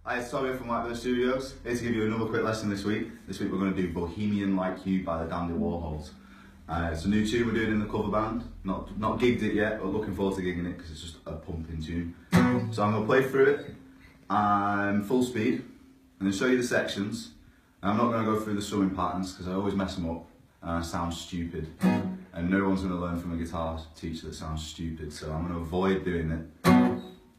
Hi, it's Tommy from White Studios. Here to give you another quick lesson this week. This week we're going to do Bohemian Like You by the Dandy Warhols. It's a new tune we're doing in the cover band. Not gigged it yet, but looking forward to gigging it because it's just a pumping tune. So I'm going to play through it full speed and then show you the sections. And I'm not going to go through the strumming patterns because I always mess them up and I sound stupid. And no one's going to learn from a guitar teacher that sounds stupid, so I'm going to avoid doing it.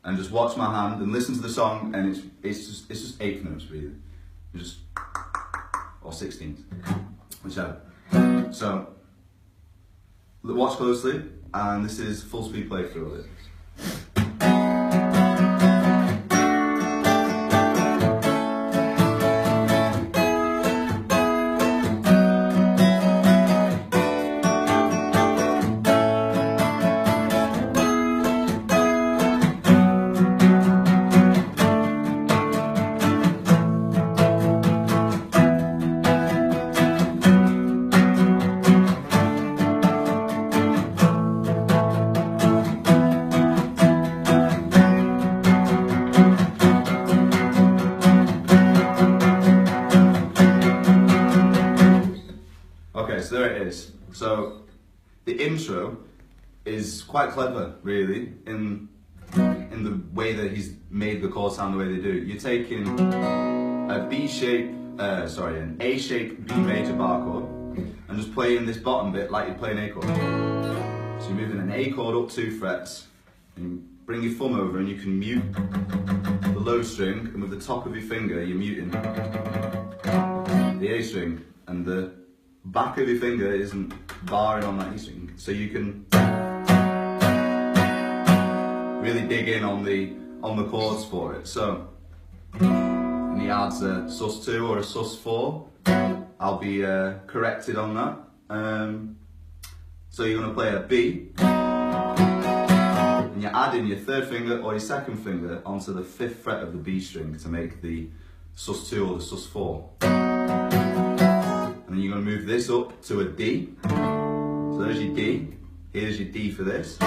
And just watch my hand and listen to the song, and it's just eighth notes really, or 16th, whichever. So watch closely, and this is full speed playthrough of it. Okay, so there it is. So the intro is quite clever, really, in the way that he's made the chords sound the way they do. You're taking an A-shaped B major bar chord and just playing this bottom bit like you'd play an A chord. So you're moving an A chord up 2 frets, and you bring your thumb over and you can mute the low string, and with the top of your finger you're muting the A string, and the back of your finger isn't barring on that E string, so you can really dig in on the chords for it. So and he adds a sus2 or a sus4. I'll be corrected on that. So you're going to play a B, and you're adding your 3rd finger or your 2nd finger onto the 5th fret of the B string to make the sus2 or the sus4. And then you're going to move this up to a D. So there's your D. Here's your D for this.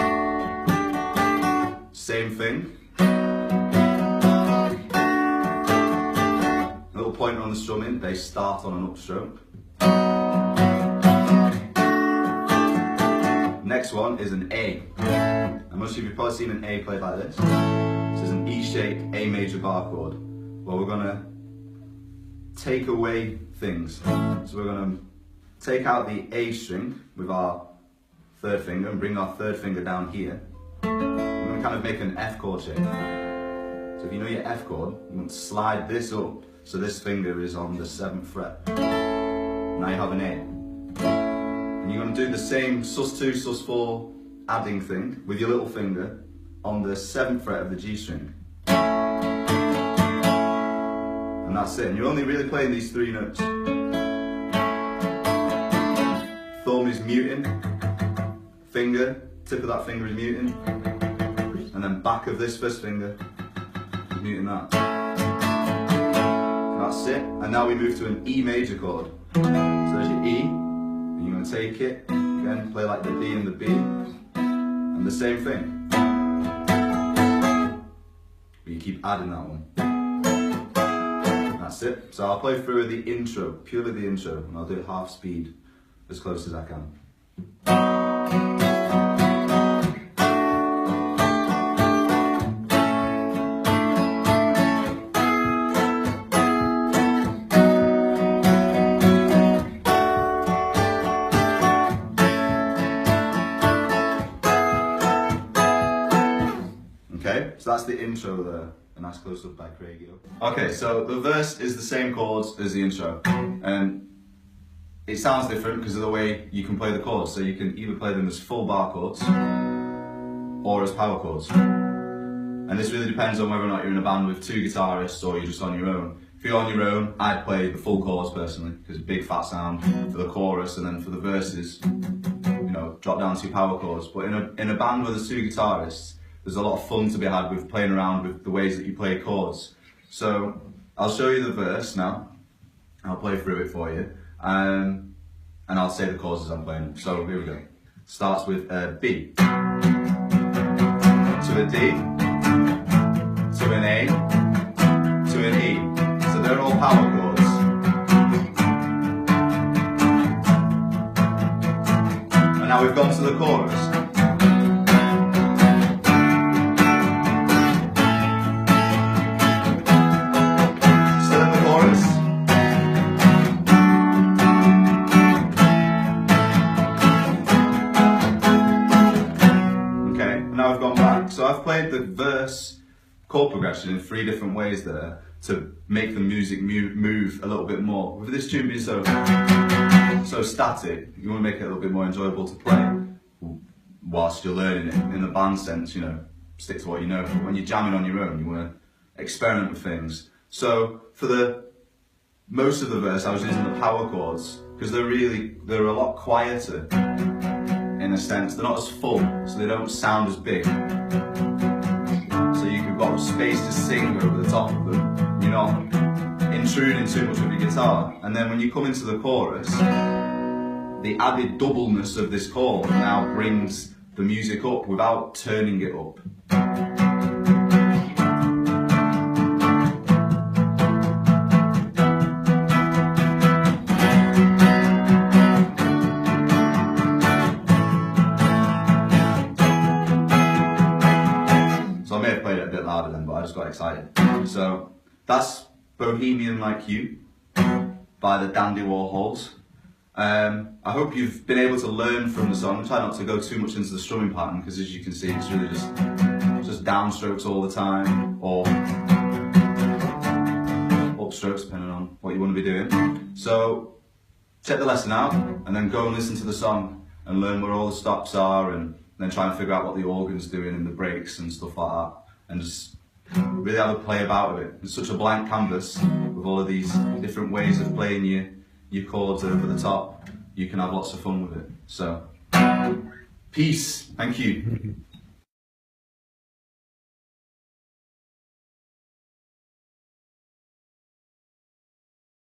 Same thing. Little pointer on the strumming, they start on an upstroke. Next one is an A. And most of you have probably seen an A played like this. This is an E-shaped A major bar chord. Well, we're going to take away things. So we're going to take out the A string with our 3rd finger and bring our 3rd finger down here. We're going to kind of make an F chord shape. So if you know your F chord, you want to slide this up so this finger is on the 7th fret. Now you have an A. And you're going to do the same sus2, sus4 adding thing with your little finger on the 7th fret of the G string. And that's it. And you're only really playing these 3 notes. Thumb is muting, finger, tip of that finger is muting, and then back of this 1st finger is muting that. And that's it. And now we move to an E major chord. So there's your E, and you're going to take it, again, play like the D and the B, and the same thing. But you keep adding that one. That's it. So I'll play through the intro, purely the intro, and I'll do it half speed, as close as I can. Okay, so that's the intro there. A nice close-up by Craig. Okay, so the verse is the same chords as the intro, and it sounds different because of the way you can play the chords. So you can either play them as full bar chords or as power chords. And this really depends on whether or not you're in a band with 2 guitarists or you're just on your own. If you're on your own, I'd play the full chords personally, because big fat sound for the chorus, and then for the verses, you know, drop down to your power chords. But in a band with 2 guitarists, there's a lot of fun to be had with playing around with the ways that you play chords. So I'll show you the verse now. I'll play through it for you. And I'll say the chords as I'm playing. So here we go. Starts with a B, to a D, to an A, to an E, power chords. And now we've gone to the chorus. Still in the chorus. Okay, now I've gone back. So I've played the verse chord progression in 3 different ways there to make the music move a little bit more. With this tune being so static, you want to make it a little bit more enjoyable to play whilst you're learning it. In the band sense, you know, stick to what you know. When you're jamming on your own, you want to experiment with things. So for most of the verse, I was using the power chords because they're a lot quieter in a sense. They're not as full, so they don't sound as big. So you've got space to sing over the top of them. You're not intruding too much with your guitar. And then when you come into the chorus, the added doubleness of this chord now brings the music up without turning it up. So I may have played it a bit louder then, but I just got excited. So that's Bohemian Like You by the Dandy Warhols. I hope you've been able to learn from the song. Try not to go too much into the strumming pattern because, as you can see, it's really just downstrokes all the time, or upstrokes depending on what you want to be doing. So check the lesson out and then go and listen to the song and learn where all the stops are, and then try and figure out what the organ's doing and the breaks and stuff like that, and just really have a play about with it. It's such a blank canvas with all of these different ways of playing your chords over the top. You can have lots of fun with it. So, peace. Thank you.